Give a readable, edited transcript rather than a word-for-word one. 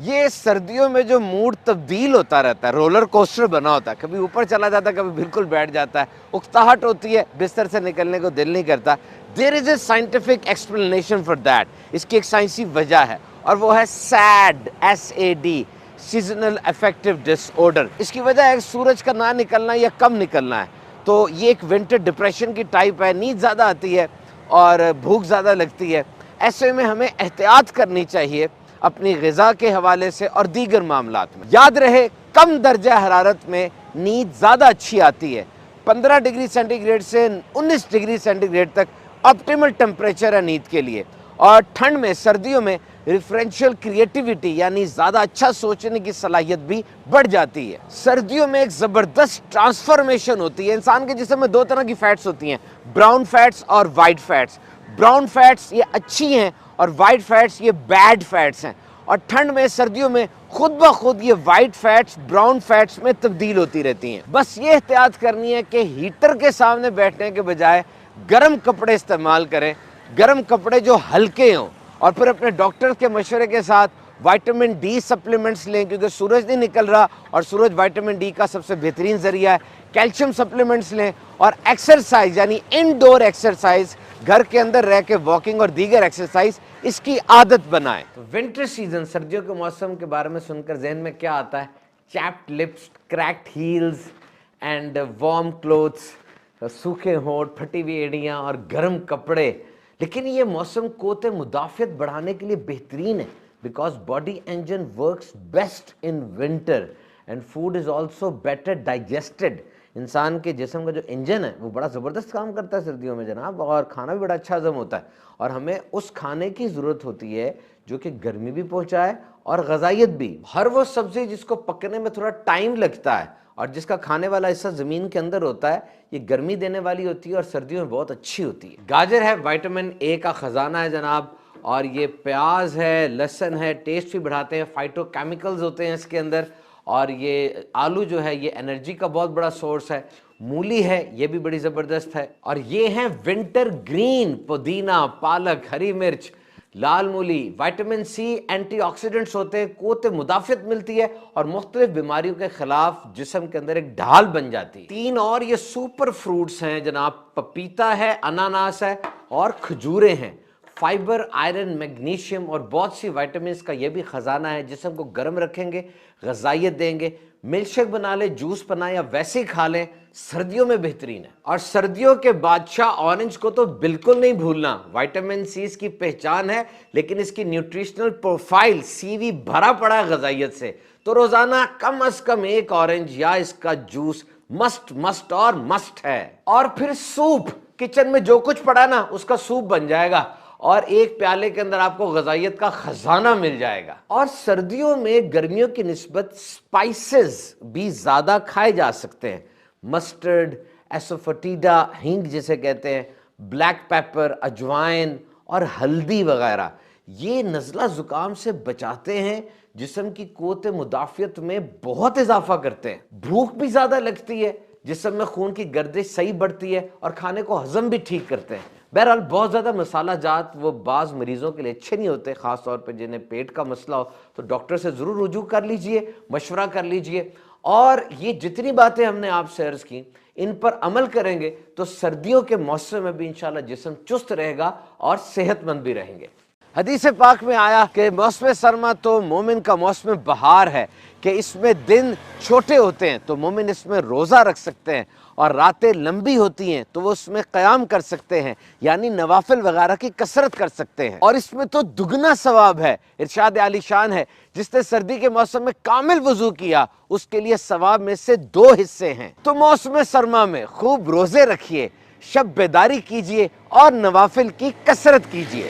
یہ سردیوں میں جو موڈ تبدیل ہوتا رہتا ہے، رولر کوسٹر بنا ہوتا ہے، کبھی اوپر چلا جاتا ہے، کبھی بالکل بیٹھ جاتا ہے، اکتاہٹ ہوتی ہے، بستر سے نکلنے کو دل نہیں کرتا. There is a scientific explanation for that. اس کی ایک سائنسی وجہ ہے اور وہ ہے SAD SAD سیزنل افیکٹو ڈس آرڈر. اس کی وجہ ہے سورج کا نہ نکلنا یا کم نکلنا ہے. تو یہ ایک ونٹر ڈپریشن کی ٹائپ ہے، نیند زیادہ آتی ہے اور بھوک زیادہ لگتی ہے. ایسے میں ہمیں احتیاط کرنی چاہیے اپنی غذا کے حوالے سے اور دیگر معاملات میں. یاد رہے کم درجہ حرارت میں نیند زیادہ اچھی آتی ہے. 15 ڈگری سینٹی گریڈ سے 19 ڈگری سینٹی گریڈ تک آپٹیمل ٹیمپریچر ہے نیند کے لیے. اور ٹھنڈ میں، سردیوں میں ریفرینشیل کریٹیوٹی یعنی زیادہ اچھا سوچنے کی صلاحیت بھی بڑھ جاتی ہے. سردیوں میں ایک زبردست ٹرانسفارمیشن ہوتی ہے. انسان کے جسم میں 2 طرح کی فیٹس ہوتی ہیں، براؤن فیٹس اور وائٹ فیٹس. براؤن فیٹس یہ اچھی ہیں اور وائٹ فیٹس یہ بیڈ فیٹس ہیں. اور ٹھنڈ میں، سردیوں میں خود بخود یہ وائٹ فیٹس براؤن فیٹس میں تبدیل ہوتی رہتی ہیں. بس یہ احتیاط کرنی ہے کہ ہیٹر کے سامنے بیٹھنے کے بجائے گرم کپڑے استعمال کریں، گرم کپڑے جو ہلکے ہوں. اور پھر اپنے ڈاکٹر کے مشورے کے ساتھ وائٹامن ڈی سپلیمنٹس لیں، کیونکہ سورج نہیں نکل رہا اور سورج وائٹامن ڈی کا سب سے بہترین ذریعہ ہے. کیلشیم سپلیمنٹس لیں اور ایکسرسائز یعنی انڈور ایکسرسائز، گھر کے اندر رہ کے واکنگ اور دیگر ایکسرسائز، اس کی عادت بنائیں. ونٹر سیزن، سردیوں کے موسم کے بارے میں سن کر ذہن میں کیا آتا ہے؟ Chapped lips, cracked heels and warm clothes, سوکھے ہونٹ، پھٹی ہوئی ایڑیاں اور گرم کپڑے. لیکن یہ موسم قوت مدافعت بڑھانے کے لیے بہترین ہے، because body engine works best in winter and food is also better digested. انسان کے جسم کا جو انجن ہے وہ بڑا زبردست کام کرتا ہے سردیوں میں جناب، اور کھانا بھی بڑا اچھا ہضم ہوتا ہے. اور ہمیں اس کھانے کی ضرورت ہوتی ہے جو کہ گرمی بھی پہنچائے اور غذائیت بھی. ہر وہ سبزی جس کو پکنے میں تھوڑا ٹائم لگتا ہے اور جس کا کھانے والا حصہ زمین کے اندر ہوتا ہے، یہ گرمی دینے والی ہوتی ہے اور سردیوں میں بہت اچھی ہوتی ہے. گاجر ہے، وائٹامن اے کا خزانہ ہے جناب. اور یہ پیاز ہے، لہسن ہے، ٹیسٹ بھی بڑھاتے ہیں، فائٹو کیمیکلز ہوتے ہیں اس کے اندر. اور یہ آلو جو ہے یہ انرجی کا بہت بڑا سورس ہے. مولی ہے، یہ بھی بڑی زبردست ہے. اور یہ ہیں ونٹر گرین، پودینہ، پالک، ہری مرچ، لال مولی. وائٹامن سی اینٹی آکسیڈنٹس ہوتے ہیں، قوت مدافعت ملتی ہے اور مختلف بیماریوں کے خلاف جسم کے اندر ایک ڈھال بن جاتی ہے. 3 اور یہ سپر فروٹس ہیں جناب، پپیتا ہے، اناناس ہے اور کھجوریں ہیں. فائبر، آئرن، میگنیشیم اور بہت سی وائٹامنس کا یہ بھی خزانہ ہے. جسم کو گرم رکھیں گے، غذائیت دیں گے. ملک شیک بنا لیں، جوس بنائیں یا ویسے ہی کھا لیں، سردیوں میں بہترین ہے. اور سردیوں کے بادشاہ اورنج کو تو بالکل نہیں بھولنا. وائٹامن سی اس کی پہچان ہے، لیکن اس کی نیوٹریشنل پروفائل CV بھرا پڑا ہے غذائیت سے. تو روزانہ کم از کم 1 اورنج یا اس کا جوس مسٹ اور مسٹ ہے. اور پھر سوپ، کچن میں جو کچھ پڑا نا اس کا سوپ بن جائے گا اور ایک پیالے کے اندر آپ کو غذائیت کا خزانہ مل جائے گا. اور سردیوں میں گرمیوں کی نسبت سپائسز بھی زیادہ کھائے جا سکتے ہیں. مسٹرڈ، ایسوفٹیڈا، ہینگ جسے کہتے ہیں، بلیک پیپر، اجوائن اور ہلدی وغیرہ، یہ نزلہ زکام سے بچاتے ہیں، جسم کی قوت مدافعت میں بہت اضافہ کرتے ہیں. بھوک بھی زیادہ لگتی ہے، جسم میں خون کی گردش صحیح بڑھتی ہے اور کھانے کو ہضم بھی ٹھیک کرتے ہیں. بہرحال بہت زیادہ مسالہ جات وہ بعض مریضوں کے لیے اچھے نہیں ہوتے، خاص طور پہ جنہیں پیٹ کا مسئلہ ہو تو ڈاکٹر سے ضرور رجوع کر لیجئے، مشورہ کر لیجئے. اور یہ جتنی باتیں ہم نے آپ سے عرض کی، ان پر عمل کریں گے تو سردیوں کے موسم میں بھی انشاءاللہ جسم چست رہے گا اور صحت مند بھی رہیں گے. حدیث پاک میں آیا کہ موسم سرما تو مومن کا موسم بہار ہے، کہ اس میں دن چھوٹے ہوتے ہیں تو مومن اس میں روزہ رکھ سکتے ہیں، اور راتیں لمبی ہوتی ہیں تو وہ اس میں قیام کر سکتے ہیں، یعنی نوافل وغیرہ کی کثرت کر سکتے ہیں. اور اس میں تو دگنا ثواب ہے. ارشاد عالی شان ہے، جس نے سردی کے موسم میں کامل وضو کیا اس کے لیے ثواب میں سے 2 حصے ہیں. تو موسم سرما میں خوب روزے رکھیے، شب بیداری کیجیے اور نوافل کی کثرت کیجیے.